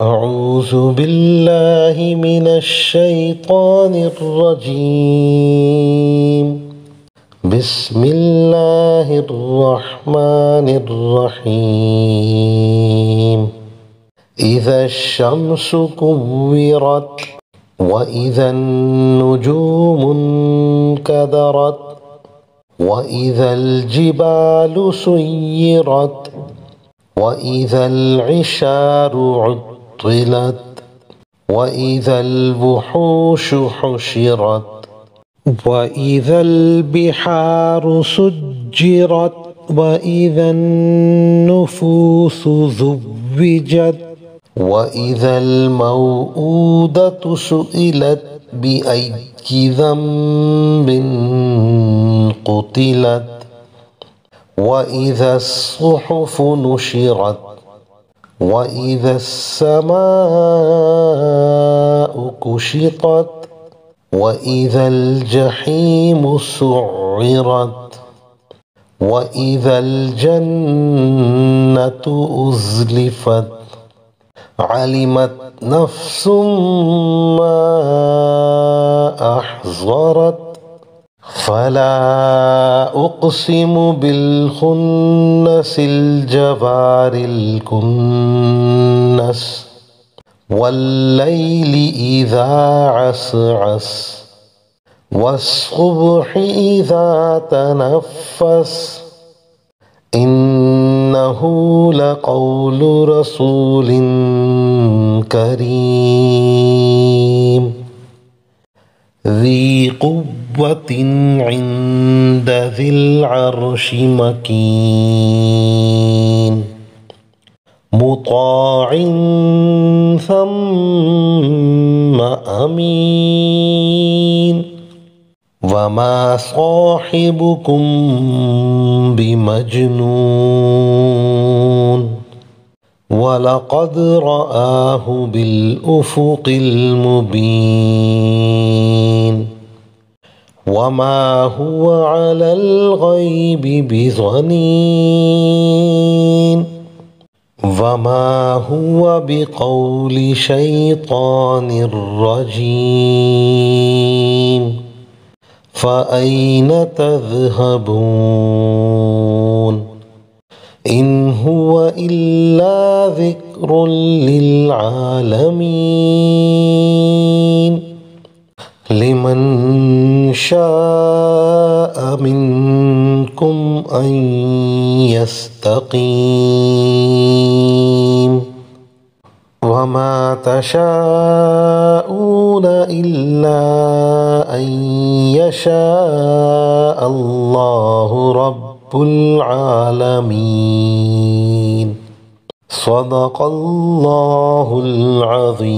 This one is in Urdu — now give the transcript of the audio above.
أعوذ بالله من الشيطان الرجيم. بسم الله الرحمن الرحيم. إذا الشمس كورت وإذا النجوم انكدرت وإذا الجبال سيرت وإذا العشار عطلت وإذا الوحوش حشرت وإذا البحار سجرت وإذا النفوس زوجت وإذا الموءودة سئلت بأي ذنب قتلت وإذا الصحف نشرت وإذا السماء كشطت وإذا الجحيم سعرت وإذا الجنة أزلفت علمت نفس ما أحضرت فلا أقسم بالخنس الجوار الكنس والليل إذا عسعس والصبح إذا تنفس إنه لقول رسول كريم ذي قوة عند ذي العرش مكين مطاع ثم أمين وما صاحبكم بمجنون ولقد رآه بالأفق المبين وما هو على الغيب بضنين وما هو بقول شيطان رجيم فأين تذهبون إن هو إلا ذكر للعالمين لمن شاء منكم أن يستقيم وما تشاءون إلا أن يشاء الله رب العالمين صدق الله العظيم.